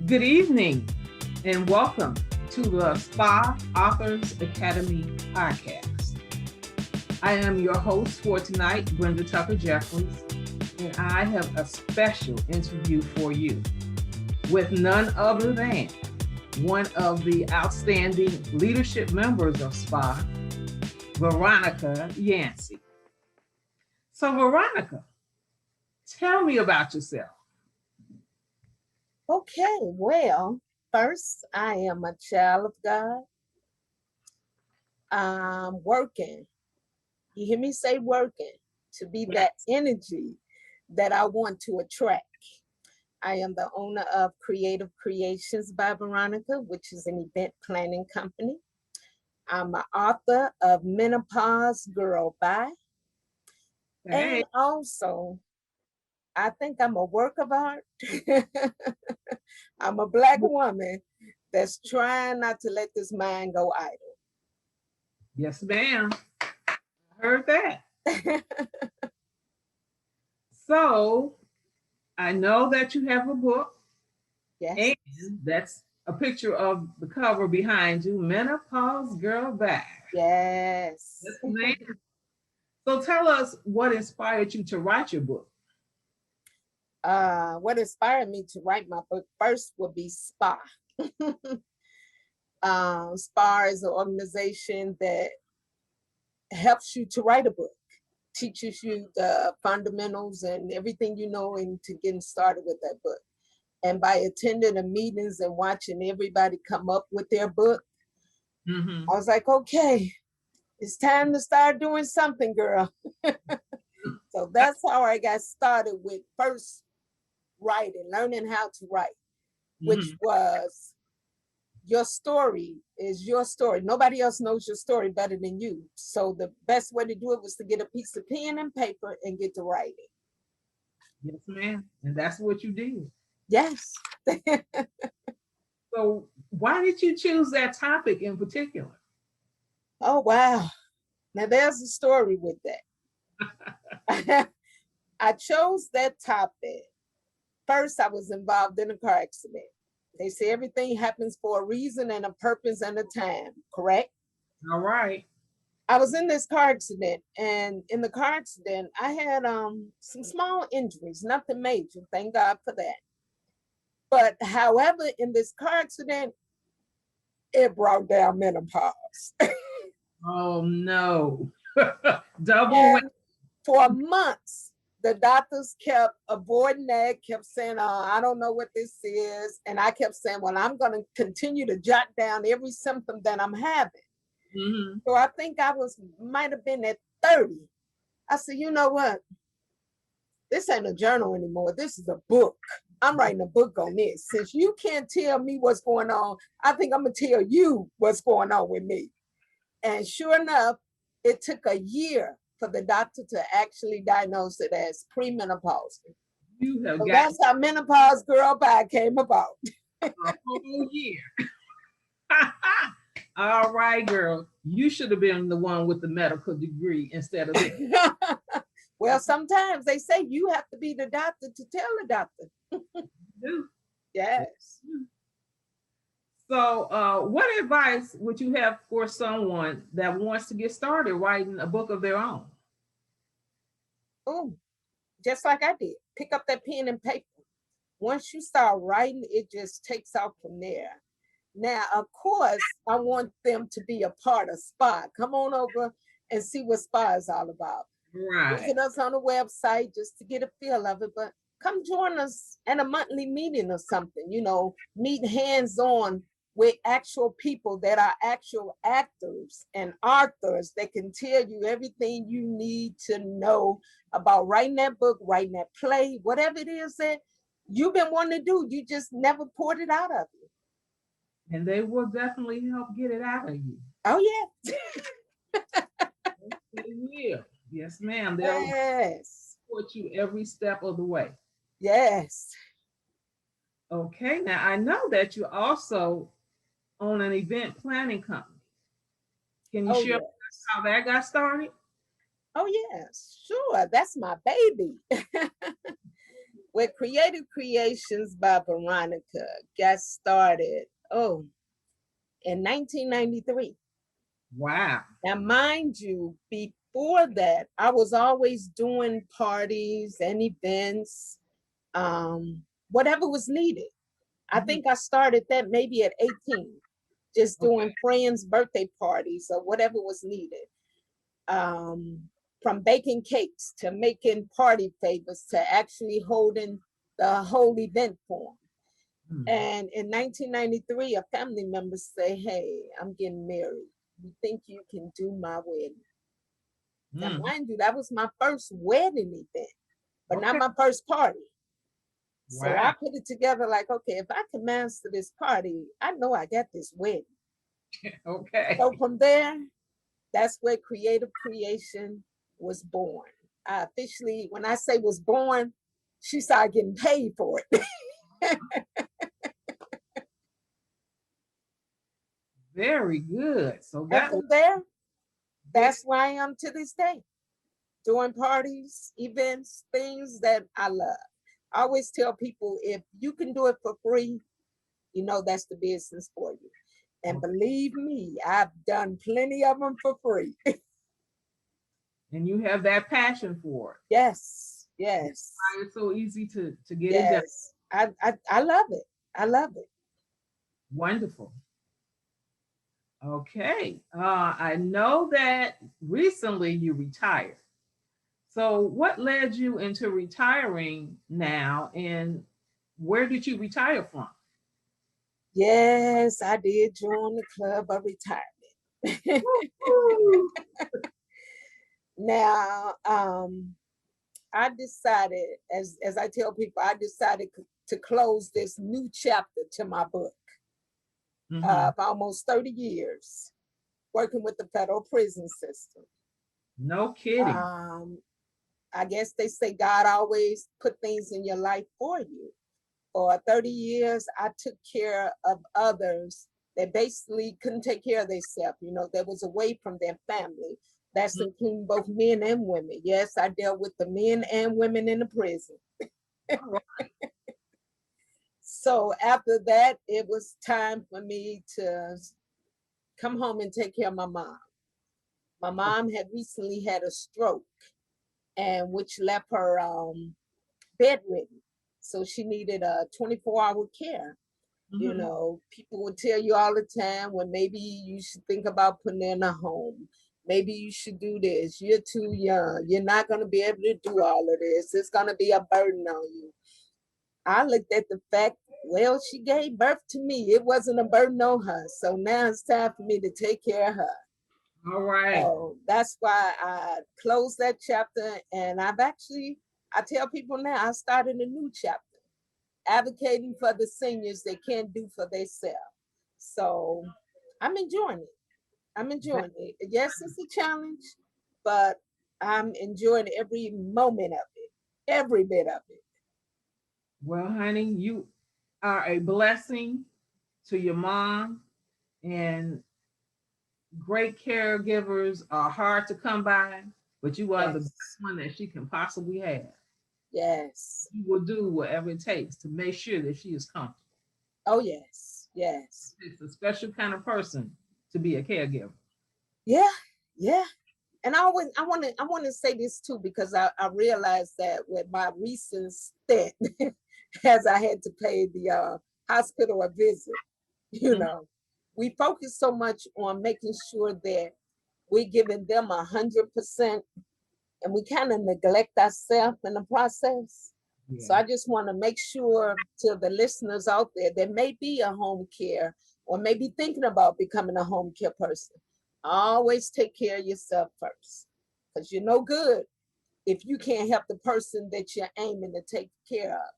Good evening and welcome to the Spaa Authors Academy podcast. I am your host for tonight, Brenda Tucker Jeffries, and I have a special interview for you with none other than one of the outstanding leadership members of Spaa, Veronica Yancy. So Veronica, tell me about yourself. Okay, well, first, I am a child of God. I'm working. You hear me say working to be that energy that I want to attract. I am the owner of Creative Creations by Veronica, which is an event planning company. I'm an author of Menopause Girl Bye. Hey, And also, I think I'm a work of art. I'm a Black woman that's trying not to let this mind go idle. yes, ma'am. I heard that. So I know that you have a book, Yes. and that's a picture of the cover behind you, Menopause Girl Back. Yes. Yes, ma'am. So tell us what inspired you to write your book. What inspired me to write my book first would be Spaa. Spaa is an organization that helps you to write a book, teaches you the fundamentals and everything you know into getting started with that book. And by attending the meetings and watching everybody come up with their book, I was like, okay, it's time to start doing something, girl. So that's how I got started with first writing, learning how to write, which was your story is your story. Nobody else knows your story better than you. So the best way to do it was to get a piece of pen and paper and get to writing. Yes, ma'am. And that's what you did. Yes. So why did you choose that topic in particular? Oh, wow. Now there's a story with that. I chose that topic. First, I was involved in a car accident. They say everything happens for a reason and a purpose and a time, correct? All right. I was in this car accident, and in the car accident, I had some small injuries, nothing major. Thank God for that. But however, in this car accident, it brought down menopause. Oh no. Double whammy. And for months, the doctors kept avoiding that, kept saying, I don't know what this is. And I kept saying, well, I'm going to continue to jot down every symptom that I'm having. So I think might have been at 30. I said, you know what? This ain't a journal anymore. This is a book. I'm writing a book on this. Since you can't tell me what's going on, I think I'm going to tell you what's going on with me. And sure enough, it took a year for the doctor to actually diagnose it as premenopause. You have So got that's how Menopause Girl Bye came about. a whole year. All right, girl. You should have been the one with the medical degree instead of me. Well, sometimes they say you have to be the doctor to tell the doctor. Yes. So, what advice would you have for someone that wants to get started writing a book of their own? Oh, just like I did. Pick up that pen and paper. Once you start writing, it just takes off from there. Now, of course, I want them to be a part of Spaa. Come on over and see what Spaa is all about. Right. Visit us on the website just to get a feel of it, but come join us at a monthly meeting or something, meet hands-on with actual people that are actual actors and authors that can tell you everything you need to know about writing that book, writing that play, whatever it is that you've been wanting to do, you just never poured it out of you. And they will definitely help get it out of you. Oh, yeah. They will. Yes, ma'am. They'll support you every step of the way. Yes. Okay. Now, I know that you also own an event planning company. Can you share how that got started? Oh, yes. Sure. That's my baby. With Creative Creations by Veronica got started, in 1993. Wow. Now, mind you, before that, I was always doing parties and events, whatever was needed. I Mhm. think I started that maybe at 18, just Okay. doing friends' birthday parties or whatever was needed. Um, from baking cakes to making party favors to actually holding the whole event for 'em. Mm. And in 1993, a family member say, "Hey, I'm getting married. You think you can do my wedding?" Now, Mm. mind you, that was my first wedding event, but not Okay. my first party. So I Wow. put it together like, okay, if I can master this party, I know I got this wedding. Okay. So from there, that's where Creative Creation was born. I officially, when I say was born, she started getting paid for it. Very good. So And that was from there, big. that's where I am to this day, doing parties, events, things that I love. I always tell people if you can do it for free, you know that's the business for you. And believe me, I've done plenty of them for free. And you have that passion for it. Yes, That's yes, why it's so easy to get it done. yes. I love it. I love it. Wonderful. Okay. I know that recently you retired. So what led you into retiring now, and where did you retire from? Yes, I did join the club of retirement. Woo-hoo. Now, I decided, as I tell people, I decided to close this new chapter to my book Mhm. of almost 30 years working with the federal prison system. No kidding. Um, I guess they say God always put things in your life for you. For 30 years, I took care of others that basically couldn't take care of themselves, that was away from their family. That's Mhm. including both men and women. Yes, I dealt with the men and women in the prison. All right. So after that, it was time for me to come home and take care of my mom. My mom had recently had a stroke, and which left her bedridden. So she needed a 24-hour care. Mhm. People would tell you all the time, well, maybe you should think about putting her in a home. Maybe you should do this. You're too young. You're not going to be able to do all of this. It's going to be a burden on you. I looked at the fact, well, she gave birth to me. It wasn't a burden on her. So now it's time for me to take care of her. All right. So that's why I closed that chapter. And I tell people now, I started a new chapter advocating for the seniors they can't do for themselves. So I'm enjoying it. I'm enjoying it. Yes, it's a challenge, but I'm enjoying every moment of it, every bit of it. Well, honey, you are a blessing to your mom, and great caregivers are hard to come by, but you are the best Yes, one that she can possibly have. yes. You will do whatever it takes to make sure that she is comfortable. Oh, yes, yes. It's a special kind of person to be a caregiver. Yeah, yeah. And I want to say this too because I realized that with my recent stint, as I had to pay the hospital a visit, you Mhm. know, we focus so much on making sure that we're giving them 100%, and we kind of neglect ourselves in the process. So Yeah. I just want to make sure to the listeners out there that may be a home care or maybe thinking about becoming a home care person. Always take care of yourself first, because you're no good if you can't help the person that you're aiming to take care of.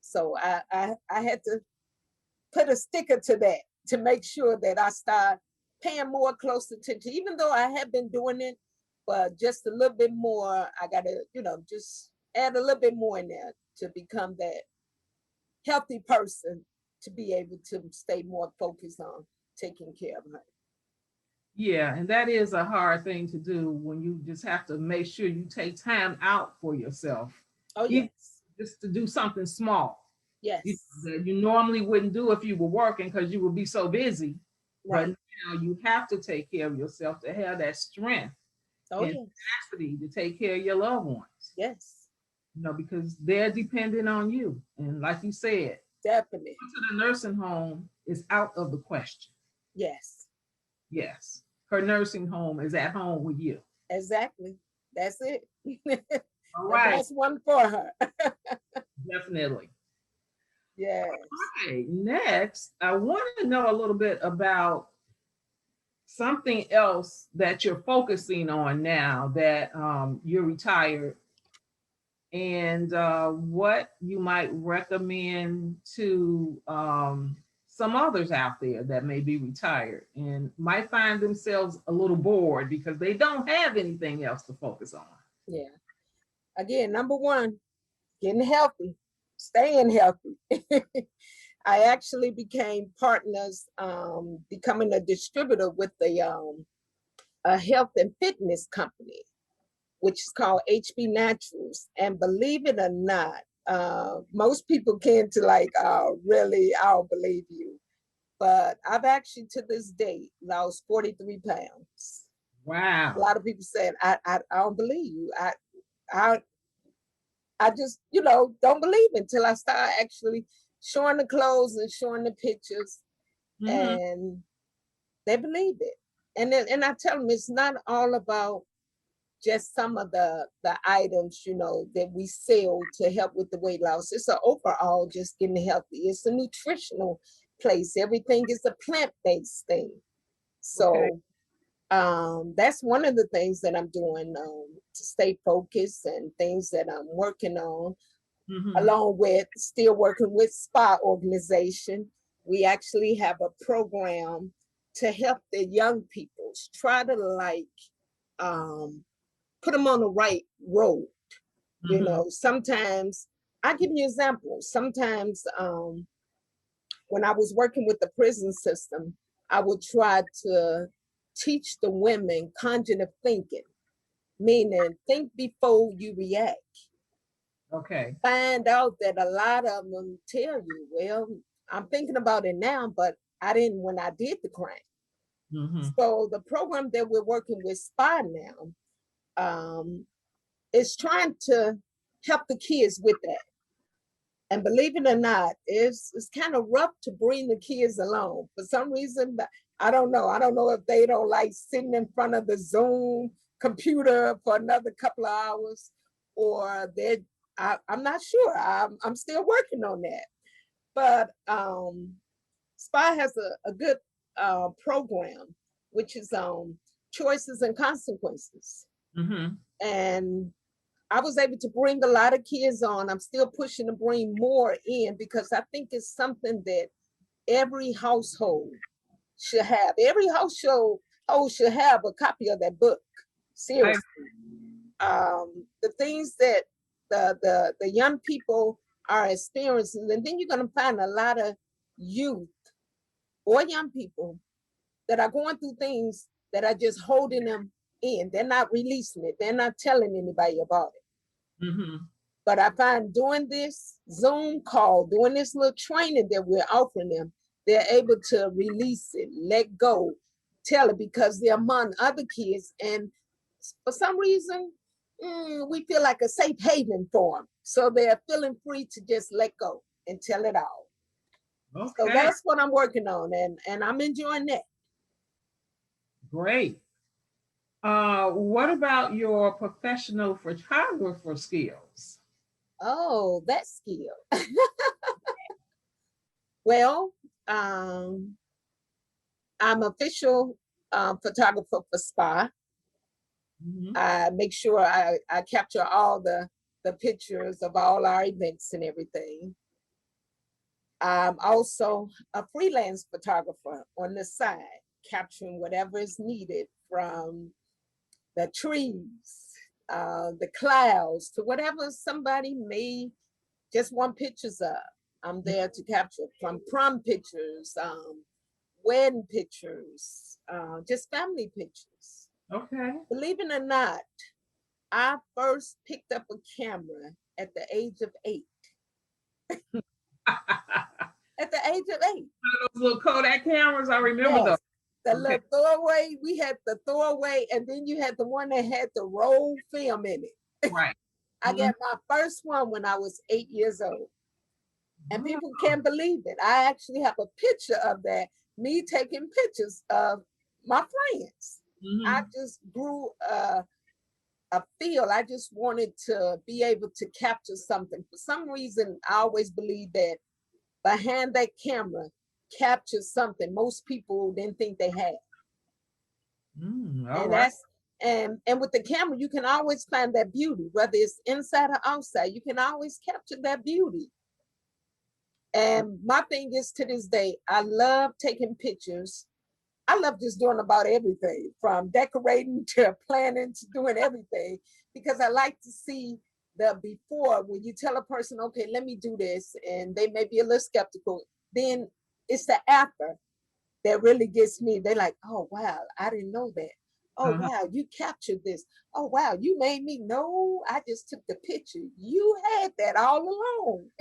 So I had to put a sticker to that to make sure that I start paying more close attention, even though I have been doing it, but just a little bit more. I gotta, just add a little bit more in there to become that healthy person to be able to stay more focused on taking care of her. Yeah, and that is a hard thing to do when you just have to make sure you take time out for yourself. Oh Even yes. just to do something small Yes. that you normally wouldn't do if you were working because you would be so busy. But Right. now you have to take care of yourself to have that strength Oh, and yes. capacity to take care of your loved ones. Yes. Because they're dependent on you. And like you said, Definitely. to the nursing home is out of the question. Yes. Yes, her nursing home is at home with you. Exactly. That's it. All The right, best one for her. definitely. Yes. Okay, next, I want to know a little bit about something else that you're focusing on now that you're retired, and what you might recommend to some others out there that may be retired and might find themselves a little bored because they don't have anything else to focus on. Yeah. Again, number one, getting healthy, staying healthy. I actually became partners, becoming a distributor with a health and fitness company, which is called HB Naturals. And believe it or not, most people tend to like, really, I don't believe you. But I've actually to this day lost 43 pounds. A Wow. lot of people said, I don't believe you. I, I just, don't believe it until I start actually showing the clothes and showing the pictures, Mhm. and they believe it. And I tell them it's not all about just some of the items, that we sell to help with the weight loss. It's an overall just getting healthy. It's a nutritional place. Everything is a plant-based thing. Okay. So that's one of the things that I'm doing, to stay focused, and things that I'm working on, Mhm. along with still working with Spaa organization. We actually have a program to help the young people try to um, put them on the right road. Mhm. Sometimes I give you an example. Sometimes when I was working with the prison system, I would try to teach the women cognitive thinking, meaning think before you react. Okay. Find out that a lot of them tell you, well, I'm thinking about it now, but I didn't when I did the crime. Mhm. So the program that we're working with Spaa now, um, is trying to help the kids with that. And believe it or not, it's kind of rough to bring the kids along. For some reason, I don't know. I don't know if they don't like sitting in front of the Zoom computer for another couple of hours, or I'm not sure. I'm still working on that. But Spy has a good program, which is choices and consequences. Mhm. And I was able to bring a lot of kids on. I'm still pushing to bring more in because I think it's something that every household should have. Every household should have a copy of that book. I Seriously, the things that the young people are experiencing, and then you're going to find a lot of youth or young people that are going through things that are just holding them in. They're not releasing it. They're not telling anybody about it. Mhm. But I find doing this Zoom call, doing this little training that we're offering them, they're able to release it, let go, tell it because they're among other kids. And for some reason, we feel like a safe haven for them. So they're feeling free to just let go and tell it all. So Okay. that's what I'm working on, and I'm enjoying that. Great. What about your professional photographer skills? Oh, that skill. Well, um, I'm official photographer for Spaa. Mhm. I make sure I capture all the pictures of all our events and everything. I'm also a freelance photographer on the side, capturing whatever is needed from the trees, the clouds, to whatever somebody may just want pictures of. I'm there to capture from prom pictures, wedding pictures, just family pictures. Okay. Believe it or not, I first picked up a camera at the age of 8. At the age of 8. Those little Kodak cameras, I remember Yes. those. The Okay. little throwaway, we had the throwaway, and then you had the one that had the roll film in it. Right. I got my first one when I was 8 years old. And people can't believe it. I actually have a picture of that, me taking pictures of my friends. I just grew a feel. I just wanted to be able to capture something. For some reason, I always believe that behind that camera captures something most people didn't think they had. And And that's and with the camera, you can always find that beauty, whether it's inside or outside. You can always capture that beauty. And my thing is, to this day, I love taking pictures. I love just doing about everything, from decorating to planning to doing everything, because I like to see the before. When you tell a person, okay, let me do this, and they may be a little skeptical, then it's the after that really gets me. They're like, oh, wow, I didn't know that. Oh, wow, you captured this. Oh, wow, you made me know. I just took the picture. You had that all along.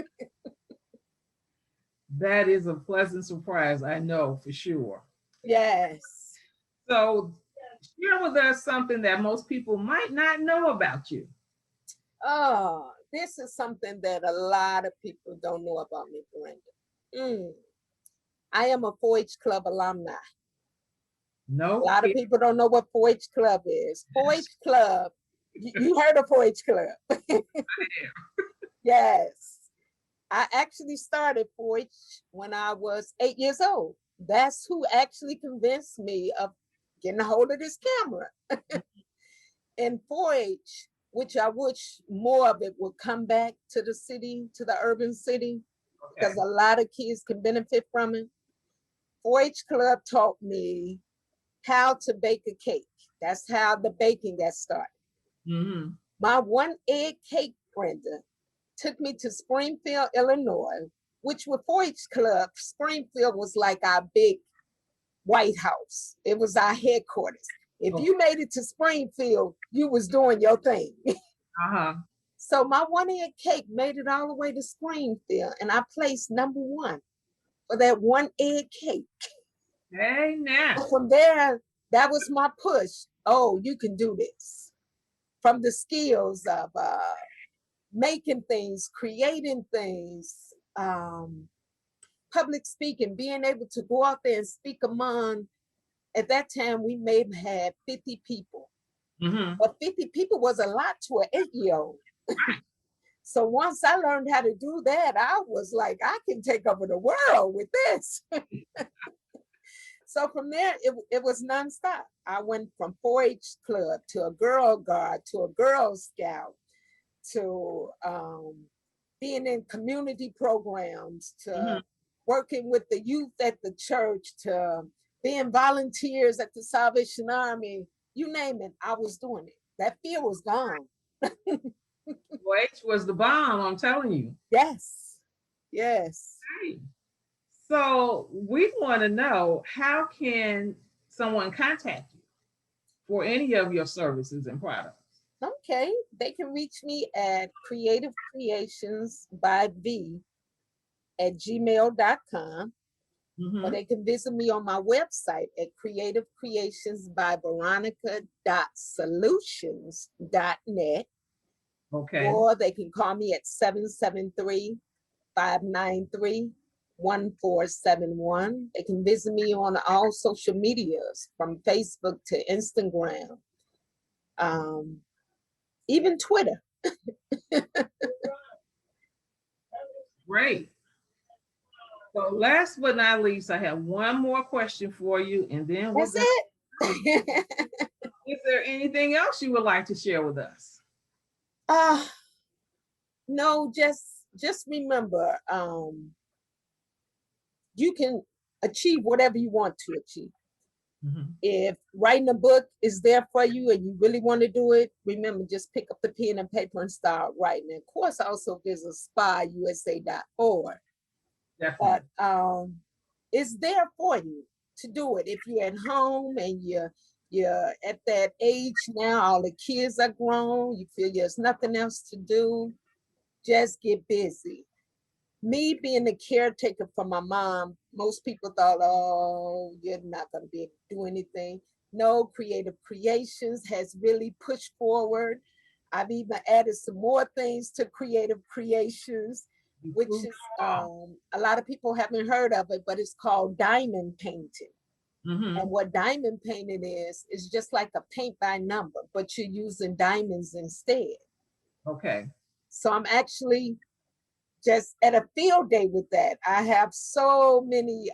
That is a pleasant surprise, I know for sure. Yes. So share with us something that most people might not know about you. Oh, this is something that a lot of people don't know about me, Brenda. I am a 4-H Club alumni. No. A lot of people don't know what 4-H Club is. 4-H Club, you heard of 4-H Club. Yes. I actually started 4-H when I was 8 years old. That's who actually convinced me of getting a hold of this camera. And 4-H, which I wish more of it would come back to the city, to the urban city, because a lot of kids can benefit from it. 4-H Club taught me how to bake a cake. That's how the baking got started. My 1 egg cake, Brenda, took me to Springfield, Illinois, which with 4-H Club, Springfield was like our big White House. It was our headquarters. If you made it to Springfield, you was doing your thing. So my 1 egg cake made it all the way to Springfield, and I placed #1 for that 1 egg cake. Hey, now. From there, that was my push. Oh, you can do this. From the skills of making things, creating things, public speaking, being able to go out there and speak among, at that time, we may have had 50 people. But 50 people was a lot to an 8-year-old. So once I learned how to do that, I was like, I can take over the world with this. So from there, it was nonstop. I went from 4-H Club to a Girl Guard to a Girl Scout to being in community programs to working with the youth at the church to being volunteers at the Salvation Army. You name it, I was doing it. That fear was gone. 4-H was the bomb, I'm telling you. Yes. Yes. Right. So we want to know, how can someone contact you for any of your services and products? Okay, they can reach me at creativecreationsbyv@gmail.com. Or they can visit me on my website at creativecreationsbyveronica.solutions.net. Okay. Or they can call me at 773-593-1471. They can visit me on all social medias, from Facebook to Instagram, even Twitter. Great. So last but not least, I have one more question for you, and then That's it. Is there anything else you would like to share with us? No, just remember, you can achieve whatever you want to achieve. If writing a book is there for you and you really want to do it, remember, just pick up the pen and paper and start writing. And of course, also visit spausa.org. Definitely. But it's there for you to do it. If you're at home and you're at that age now, all the kids are grown, you feel there's nothing else to do, just get busy. Me being the caretaker for my mom, most people thought, oh, you're not going to be able to do anything. No, Creative Creations has really pushed forward. I've even added some more things to Creative Creations, which is a lot of people haven't heard of it, but it's called diamond painting. And what diamond painting is just like a paint by number, but you're using diamonds instead. Okay. So I'm actually just at a field day with that. I have so many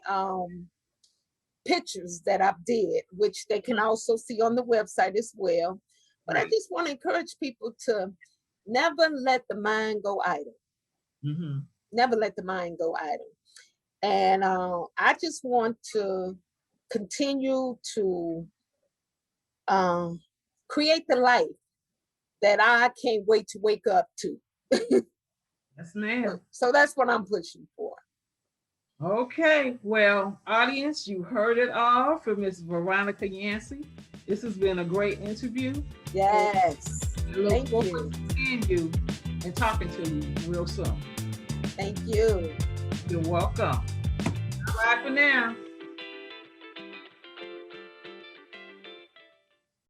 pictures that I've did, which they can also see on the website as well. But I just want to encourage people to never let the mind go idle. Never let the mind go idle. And I just want to continue to create the life that I can't wait to wake up to. Yes, ma'am. So that's what I'm pushing for. Okay, well, audience, you heard it all from Miss Veronica Yancy. This has been a great interview. Yes. Thank you. Seeing you and talking to you real soon. Thank you. You're welcome. Bye for now.